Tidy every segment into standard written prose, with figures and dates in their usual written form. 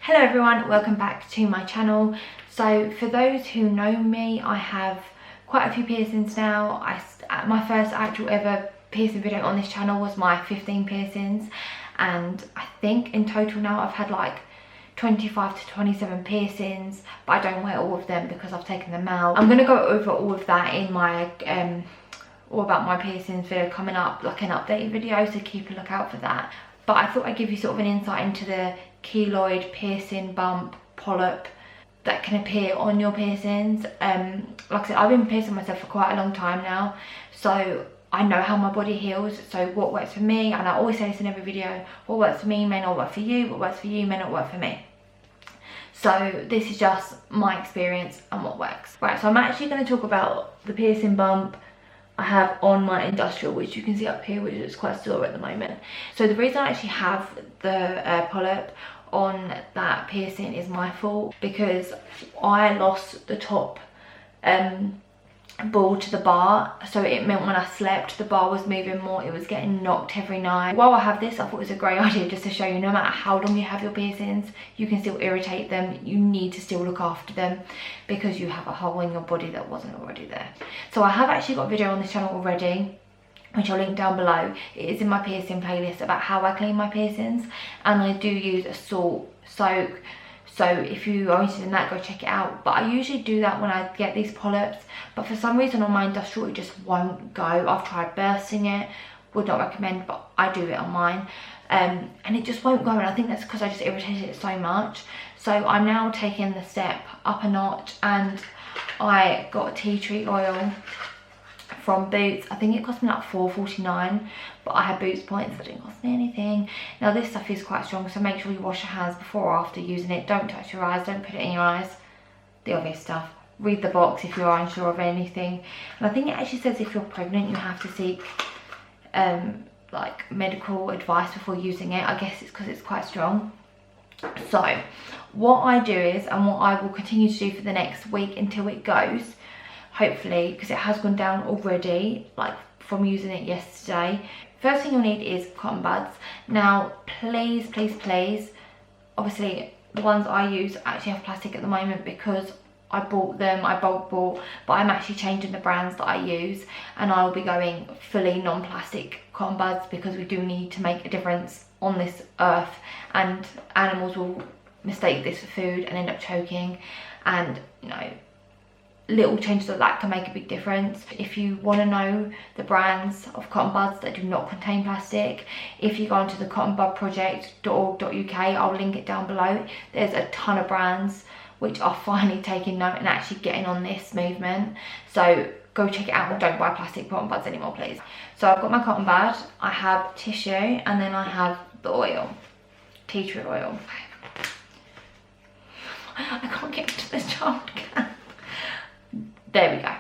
Hello everyone, welcome back to my channel. So for those who know me, I have quite a few piercings now. My first actual ever piercing video on this channel was my 15 piercings, and I think in total now I've had like 25 to 27 piercings, but I don't wear all of them because I've taken them out. I'm going to go over all of that in my all about my piercings video coming up, like an updated video, so keep a lookout for that. But I thought I'd give you sort of an insight into the keloid, piercing, bump, polyp that can appear on your piercings. Like I said, I've been piercing myself for quite a long time now, so I know how my body heals. So what works for me, and I always say this in every video, what works for me may not work for you, what works for you may not work for me. So this is just my experience and what works. Right, so I'm actually going to talk about the piercing bump I have on my industrial, which you can see up here, which is quite sore at the moment. So the reason I actually have the polyp on that piercing is my fault, because I lost the top ball to the bar, so it meant when I slept the bar was moving more, it was getting knocked every night. While I have this, I thought it was a great idea just to show you no matter how long you have your piercings, you can still irritate them. You need to still look after them because you have a hole in your body that wasn't already there. So I have actually got a video on this channel already, which I'll link down below. It is in my piercing playlist about how I clean my piercings, and I do use a salt soak. So if you are interested in that, go check it out. But I usually do that when I get these polyps, but for some reason on my industrial it just won't go. I've tried bursting it, would not recommend, but I do it on mine, and it just won't go, and I think that's because I just irritated it so much. So I'm now taking the step up a notch, and I got a tea tree oil from Boots. I think it cost me like $4.49, but I had Boots points, so it didn't cost me anything. Now this stuff is quite strong, so make sure you wash your hands before or after using it. Don't touch your eyes, don't put it in your eyes, the obvious stuff. Read the box if you are unsure of anything. And I think it actually says if you're pregnant you have to seek like medical advice before using it. I guess it's because it's quite strong. So what I do is, and what I will continue to do for the next week until it goes, hopefully, because it has gone down already, like from using it yesterday. First thing you'll need is cotton buds. Now please, please, please, obviously the ones I use actually have plastic at the moment because I bought them, I bulk bought, but I'm actually changing the brands that I use, and I'll be going fully non-plastic cotton buds because we do need to make a difference on this earth, and animals will mistake this for food and end up choking, and you know, little changes like that can make a big difference. If you want to know the brands of cotton buds that do not contain plastic, if you go onto the cottonbudproject.org.uk, I'll link it down below. There's a ton of brands which are finally taking note and actually getting on this movement, so go check it out and don't buy plastic cotton buds anymore, please. So I've got my cotton bud, I have tissue, and then I have the oil, tea tree oil. I can't get into this child can. There we go.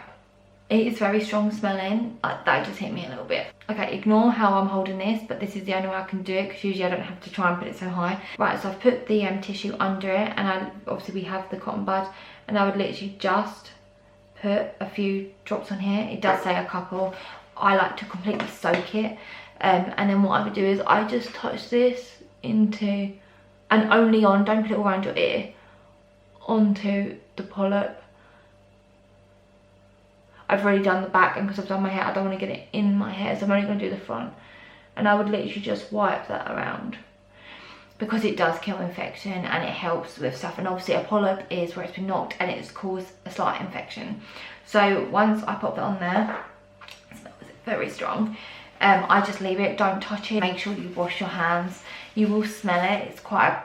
It is very strong smelling. That just hit me a little bit. Okay, ignore how I'm holding this, but this is the only way I can do it because usually I don't have to try and put it so high. Right, so I've put the tissue under it, and obviously we have the cotton bud, and I would literally just put a few drops on here. It does say a couple. I like to completely soak it, and then what I would do is I just touch this into, and only on, don't put it all around your ear, onto the polyp. I've already done the back, and because I've done my hair, I don't want to get it in my hair, so I'm only going to do the front. And I would literally just wipe that around because it does kill infection and it helps with stuff. And obviously a polyp is where it's been knocked and it's caused a slight infection. So once I pop that on there, it smells very strong. I just leave it, don't touch it. Make sure you wash your hands. You will smell it, it's quite a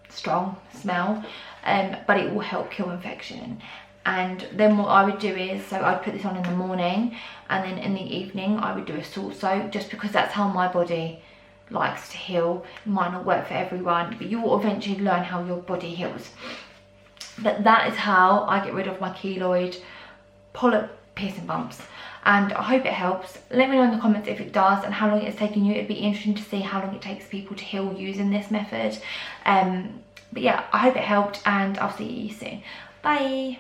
strong smell, but it will help kill infection. And then what I would do is, so I'd put this on in the morning, and then in the evening I would do a salt soak, just because that's how my body likes to heal. It might not work for everyone, but you will eventually learn how your body heals. But that is how I get rid of my keloid polyp piercing bumps, and I hope it helps. Let me know in the comments if it does and how long it's taken you. It'd be interesting to see how long it takes people to heal using this method. But yeah, I hope it helped, and I'll see you soon. Bye.